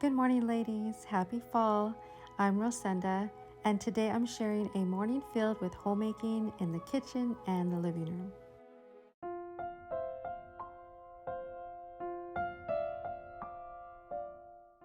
Good morning, ladies. Happy fall. I'm Rosenda, and today I'm sharing a morning filled with homemaking in the kitchen and the living room.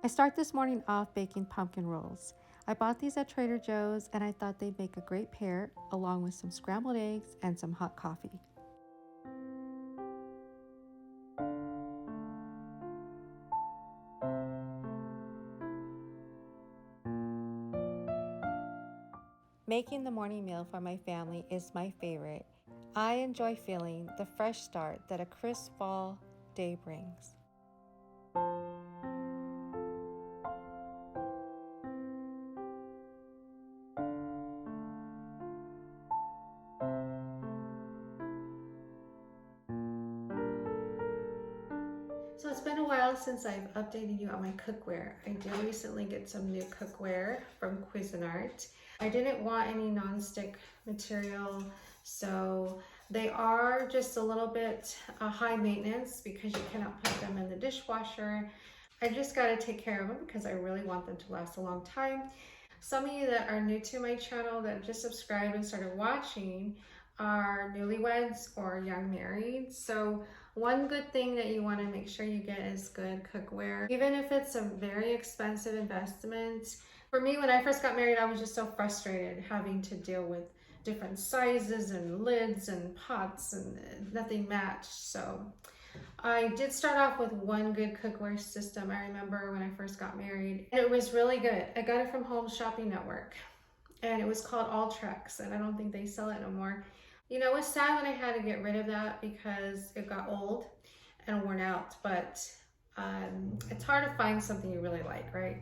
I start this morning off baking pumpkin rolls. I bought these at Trader Joe's and I thought they'd make a great pair along with some scrambled eggs and some hot coffee. Making the morning meal for my family is my favorite. I enjoy feeling the fresh start that a crisp fall day brings. So it's been a while since I've updated you on my cookware. I did recently get some new cookware from Cuisinart. I didn't want any non-stick material, so they are just a little bit high maintenance because you cannot put them in the dishwasher. I just got to take care of them because I really want them to last a long time. Some of you that are new to my channel that just subscribed and started watching are newlyweds or young married. So one good thing that you want to make sure you get is good cookware. Even if it's a very expensive investment. For me, when I first got married, I was just so frustrated having to deal with different sizes and lids and pots and nothing matched. So I did start off with one good cookware system. I remember when I first got married, and it was really good. I got it from Home Shopping Network, and it was called All Trex, and I don't think they sell it no more. You know, it was sad when I had to get rid of that because it got old and worn out, but it's hard to find something you really like, right?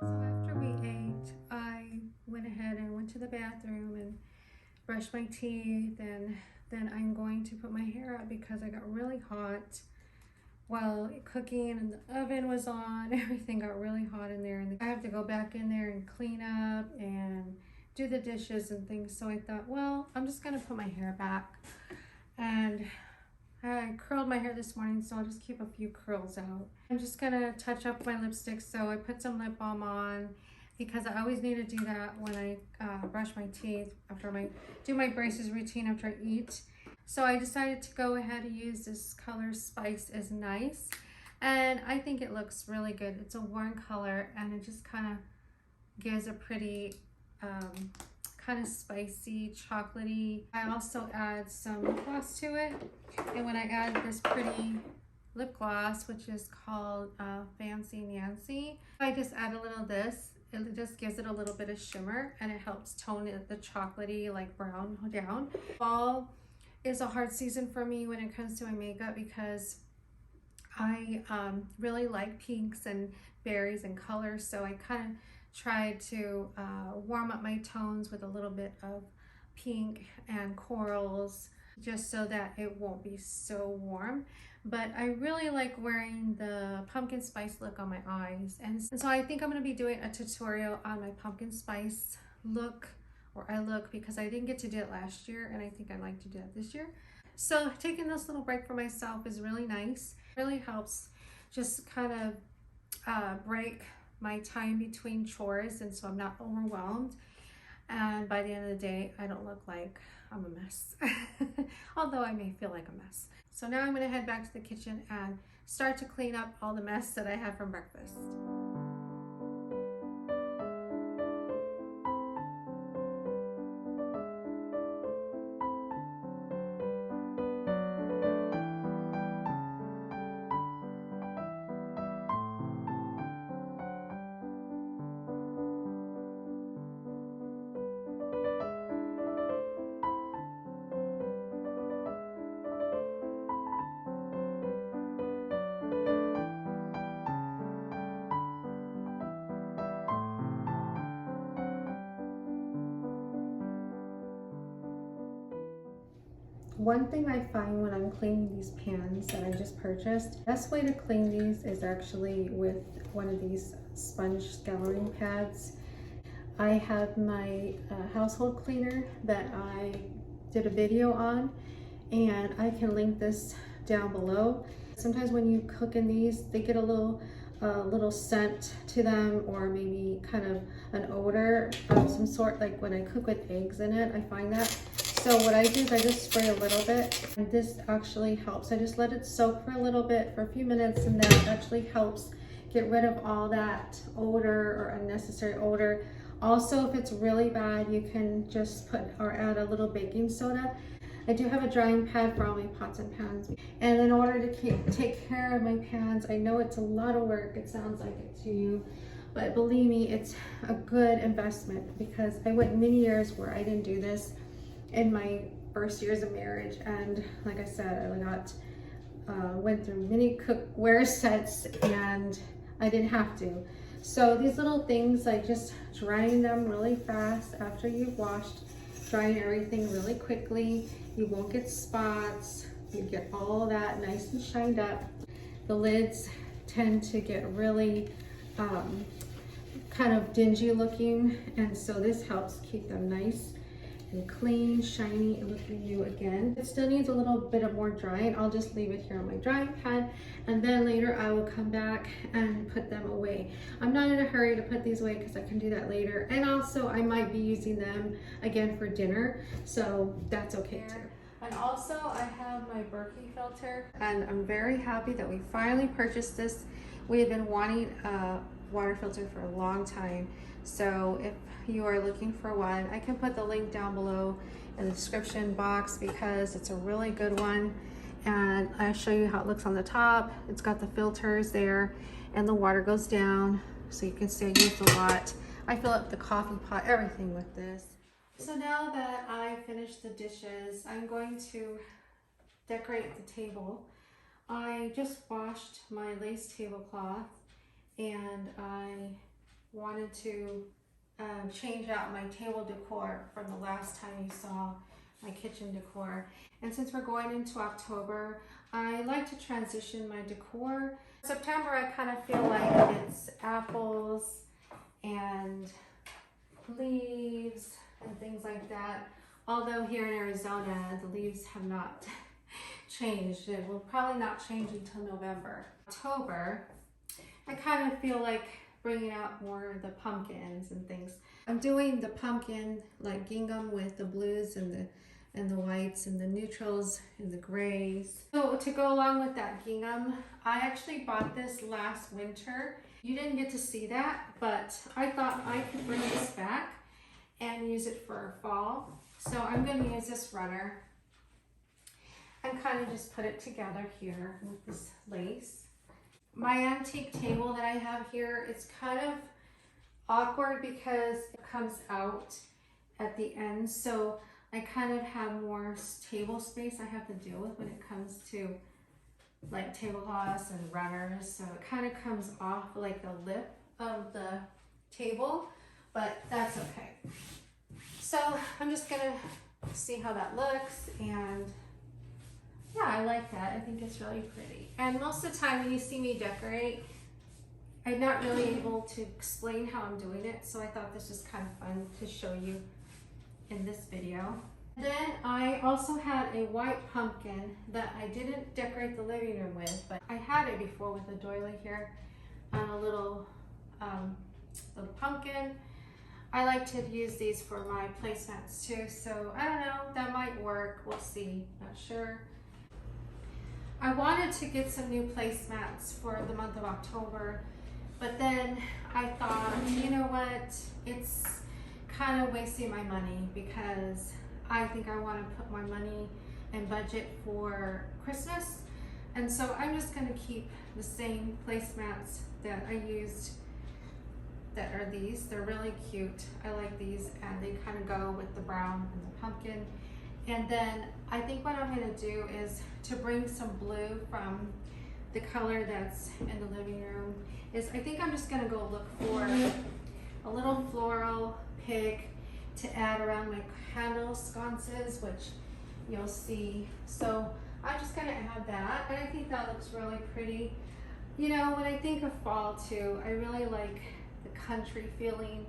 So after we ate, I went ahead and went to the bathroom and brushed my teeth, and then I'm going to put my hair up because I got really hot while cooking and the oven was on. Everything got really hot in there, and I have to go back in there and clean up and do the dishes and things. So I thought, well, I'm just gonna put my hair back, and I curled my hair this morning, so I'll just keep a few curls out. I'm just gonna touch up my lipstick, so I put some lip balm on because I always need to do that when I brush my teeth after do my braces routine after I eat. So I decided to go ahead and use this color Spice is Nice, and I think it looks really good. It's a warm color and it just kind of gives a pretty kind of spicy, chocolatey. I also add some lip gloss to it, and when I add this pretty lip gloss, which is called Fancy Nancy, I just add a little of this. It just gives it a little bit of shimmer and it helps tone it, the chocolatey like brown down. Fall is a hard season for me when it comes to my makeup because I really like pinks and berries and colors, so I kind of tried to warm up my tones with a little bit of pink and corals just so that it won't be so warm. But I really like wearing the pumpkin spice look on my eyes, and so I think I'm going to be doing a tutorial on my pumpkin spice look or eye look because I didn't get to do it last year, and I think I'd like to do it this year. So taking this little break for myself is really nice. It really helps just kind of break my time between chores, and so I'm not overwhelmed. And by the end of the day, I don't look like I'm a mess, although I may feel like a mess. So now I'm gonna head back to the kitchen and start to clean up all the mess that I had from breakfast. One thing I find when I'm cleaning these pans that I just purchased, the best way to clean these is actually with one of these sponge scouring pads. I have my household cleaner that I did a video on, and I can link this down below. Sometimes when you cook in these, they get a little scent to them, or maybe kind of an odor of some sort, like when I cook with eggs in it, I find that. So what I do is I just spray a little bit, and this actually helps. I just let it soak for a little bit, for a few minutes, and that actually helps get rid of all that odor or unnecessary odor. Also, if it's really bad, you can just put or add a little baking soda. I do have a drying pad for all my pots and pans. And in order to take care of my pans, I know it's a lot of work, it sounds like it to you, but believe me, it's a good investment, because I went many years where I didn't do this in my first years of marriage. And like I said, I went through many cookware sets and I didn't have to. So these little things, like just drying them really fast after you've washed, drying everything really quickly. You won't get spots. You get all that nice and shined up. The lids tend to get really kind of dingy looking, and so this helps keep them nice and clean, shiny, and looking new again. It still needs a little bit of more drying. I'll just leave it here on my drying pad, and then later I will come back and put them away. I'm not in a hurry to put these away because I can do that later, and also I might be using them again for dinner, so that's okay too. And also I have my Berkey filter, and I'm very happy that we finally purchased this. We have been wanting a water filter for a long time, so if you are looking for one, I can put the link down below in the description box, because it's a really good one, and I'll show you how it looks on the top. It's got the filters there, and the water goes down, so you can see I used a lot. I fill up the coffee pot, everything with this. So now that I finished the dishes, I'm going to decorate the table. I just washed my lace tablecloth, and I wanted to change out my table decor from the last time you saw my kitchen decor. And since we're going into October, I like to transition my decor. September, I kind of feel like it's apples and leaves and things like that. Although here in Arizona, the leaves have not changed. It will probably not change until November. October, I kind of feel like bringing out more of the pumpkins and things. I'm doing the pumpkin like gingham with the blues and the whites and the neutrals and the grays. So to go along with that gingham, I actually bought this last winter. You didn't get to see that, but I thought I could bring this back and use it for fall. So I'm going to use this runner and kind of just put it together here with this lace. My antique table that I have here, it's kind of awkward because it comes out at the end, so I kind of have more table space I have to deal with when it comes to like tablecloths and runners, so it kind of comes off like the lip of the table, but that's okay. So I'm just gonna see how that looks, and yeah, I like that. I think it's really pretty. And most of the time when you see me decorate, I'm not really able to explain how I'm doing it, so I thought this was kind of fun to show you in this video. Then I also had a white pumpkin that I didn't decorate the living room with, but I had it before with a doily here and a little pumpkin. I like to use these for my placemats too, so I don't know, that might work. We'll see, not sure. I wanted to get some new placemats for the month of October, but then I thought, you know what, it's kind of wasting my money, because I think I want to put my money and budget for Christmas, and so I'm just going to keep the same placemats that I used, that are these. They're really cute. I like these, and they kind of go with the brown and the pumpkin. And then I think what I'm going to do is to bring some blue from the color that's in the living room. I think I'm just going to go look for a little floral pig to add around my candle sconces, which you'll see. So I'm just gonna add that, and I think that looks really pretty. You know, when I think of fall too, I really like the country feeling.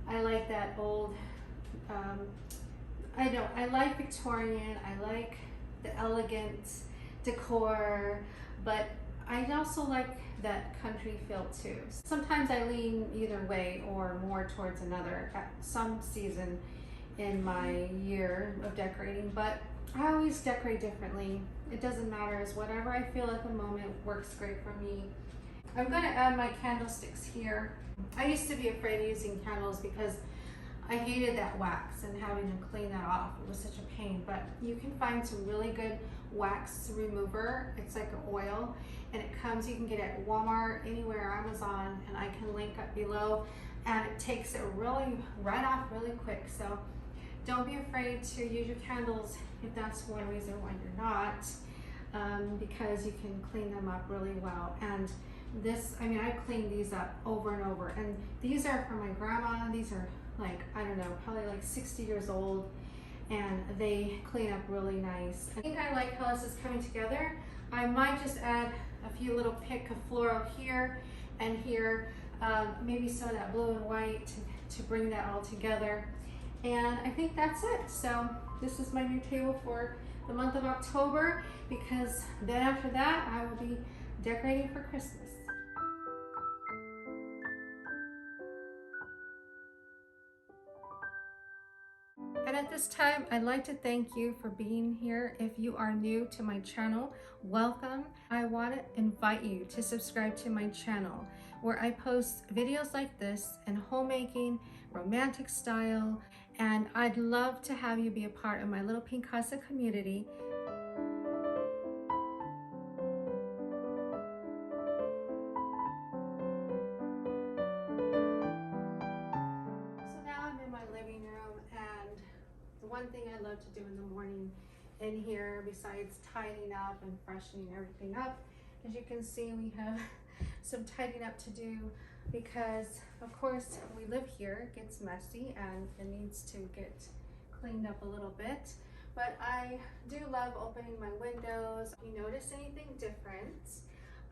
I like that old, I like Victorian, I like the elegant decor, but I also like that country feel too. Sometimes I lean either way or more towards another at some season in my year of decorating, but I always decorate differently. It doesn't matter, it's whatever I feel at the moment works great for me. I'm gonna add my candlesticks here. I used to be afraid of using candles because I hated that wax and having to clean that off. It was such a pain, but you can find some really good wax remover. It's like an oil, and it comes, you can get it at Walmart, anywhere, Amazon, and I can link up below, and it takes it really right off really quick. So don't be afraid to use your candles if that's one reason why you're not, because you can clean them up really well. And this, I mean, I've cleaned these up over and over, and these are from my grandma. These are like, I don't know, probably like 60 years old, and they clean up really nice. I think I like how this is coming together. I might just add a few little pick of floral here and here, maybe some of that blue and white to bring that all together. And I think that's it. So this is my new table for the month of October, because then after that I will be decorating for Christmas. And at this time, I'd like to thank you for being here. If you are new to my channel, welcome. I want to invite you to subscribe to my channel, where I post videos like this in homemaking, romantic style, and I'd love to have you be a part of my little pink Casa community. So now I'm in my living room, and the one thing I love to do in the morning in here, besides tidying up and freshening everything up, as you can see, we have some tidying up to do, because of course we live here, it gets messy and it needs to get cleaned up a little bit. But I do love opening my windows. If you notice anything different,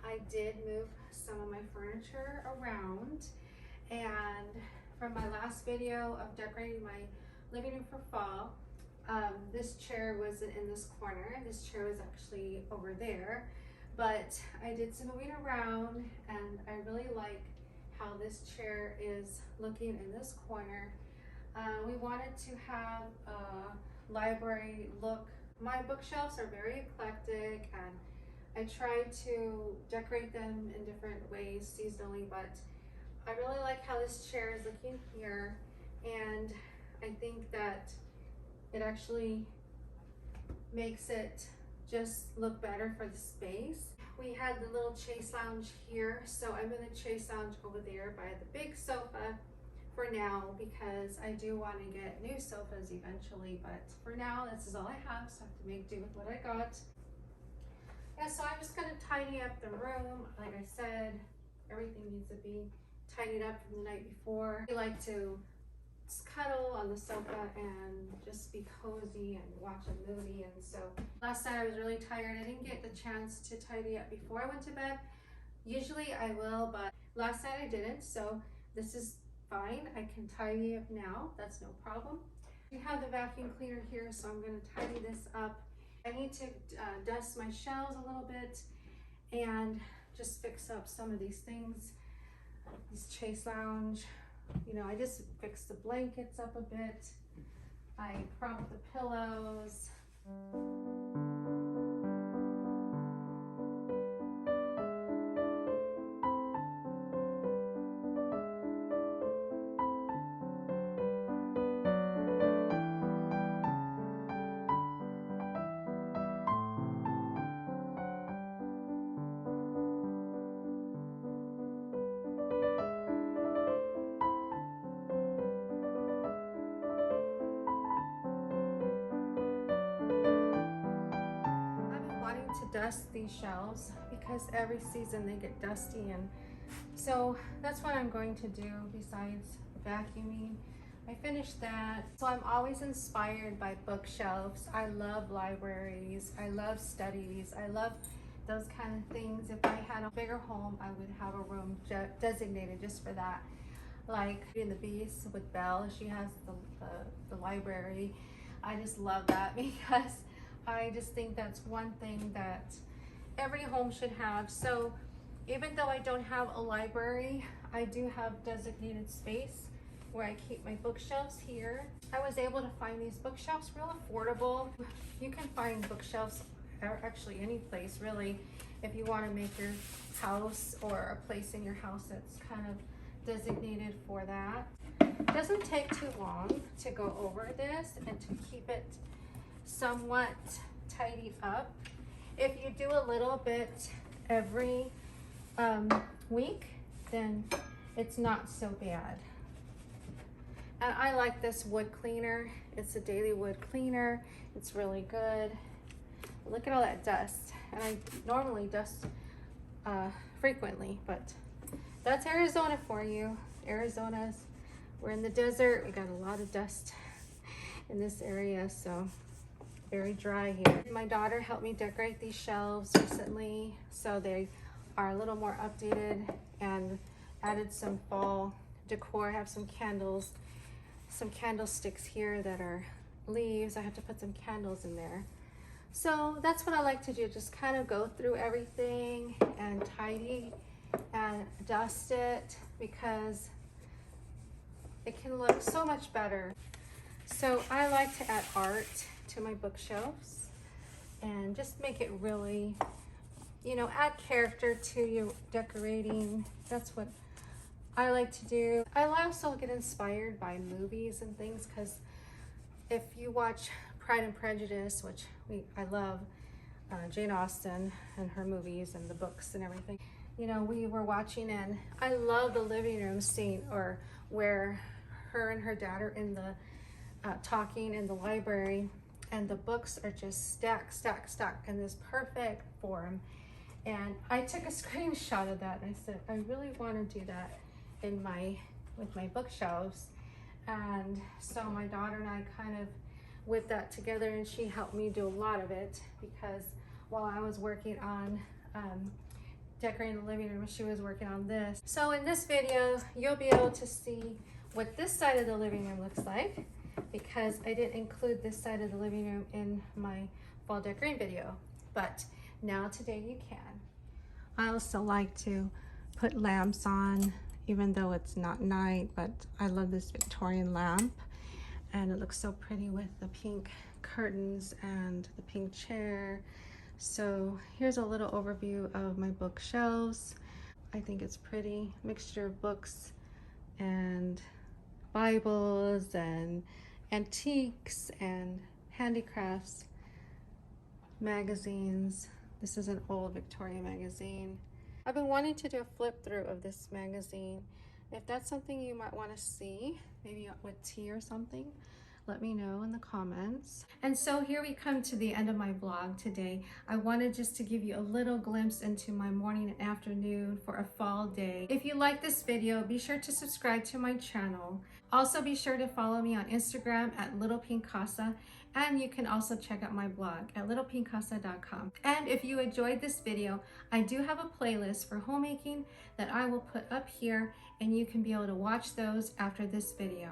I did move some of my furniture around, and from my last video of decorating my living room for fall, this chair wasn't in this corner. This chair was actually over there, but I did some moving around, and I really like how this chair is looking in this corner. We wanted to have a library look. My bookshelves are very eclectic, and I try to decorate them in different ways seasonally, but I really like how this chair is looking here, and I think that it actually makes it just look better for the space. We had the little chase lounge here, so I'm gonna chase lounge over there by the big sofa for now, because I do want to get new sofas eventually, but for now this is all I have, so I have to make do with what I got. Yeah, so I'm just gonna tidy up the room. Like I said, everything needs to be tidied up from the night before. I like to cuddle on the sofa and just be cozy and watch a movie. And so last night I was really tired. I didn't get the chance to tidy up before I went to bed. Usually I will, but last night I didn't, so this is fine. I can tidy up now, that's no problem. We have the vacuum cleaner here, so I'm going to tidy this up. I need to dust my shelves a little bit and just fix up some of these things. This chase lounge, you know, I just fixed the blankets up a bit. I propped the pillows. Dust these shelves because every season they get dusty, and so that's what I'm going to do. Besides vacuuming, I finished that. So I'm always inspired by bookshelves. I love libraries. I love studies. I love those kind of things. If I had a bigger home, I would have a room designated just for that. Like in the Beast with Belle, she has the library. I just love that because I just think that's one thing that every home should have. So even though I don't have a library, I do have designated space where I keep my bookshelves here. I was able to find these bookshelves real affordable. You can find bookshelves actually any place really, if you want to make your house or a place in your house that's kind of designated for that. It doesn't take too long to go over this and to keep it somewhat tidied up. If you do a little bit every week, then it's not so bad. And I like this wood cleaner. It's a daily wood cleaner. It's really good. Look at all that dust. And I normally dust frequently, but that's Arizona for you. We're in the desert. We got a lot of dust in this area, so very dry here. My daughter helped me decorate these shelves recently, so they are a little more updated, and added some fall decor. I have some candles, some candlesticks here that are leaves. I have to put some candles in there. So that's what I like to do, just kind of go through everything and tidy and dust it, because it can look so much better. So I like to add art to my bookshelves and just make it really, you know, add character to your decorating. That's what I like to do. I also get inspired by movies and things, because if you watch Pride and Prejudice, which I love Jane Austen and her movies and the books and everything. You know, we were watching, and I love the living room scene, or where her and her dad are in the talking in the library, and the books are just stacked in this perfect form. And I took a screenshot of that, and I said, I really want to do that with my bookshelves. And so my daughter and I kind of whipped that together, and she helped me do a lot of it, because while I was working on decorating the living room, she was working on this. So in this video, you'll be able to see what this side of the living room looks like, because I didn't include this side of the living room in my fall decorating video, but now today you can. I also like to put lamps on, even though it's not night, but I love this Victorian lamp, and it looks so pretty with the pink curtains and the pink chair. So here's a little overview of my bookshelves. I think it's pretty, mixture of books and Bibles and antiques and handicrafts, magazines. This is an old Victoria magazine. I've been wanting to do a flip through of this magazine. If that's something you might want to see, maybe with tea or something, let me know in the comments. And so here we come to the end of my vlog today. I wanted just to give you a little glimpse into my morning and afternoon for a fall day. If you like this video, be sure to subscribe to my channel. Also be sure to follow me on Instagram at Little Pink Casa, and you can also check out my blog at littlepinkcasa.com. And if you enjoyed this video, I do have a playlist for homemaking that I will put up here, and you can be able to watch those after this video.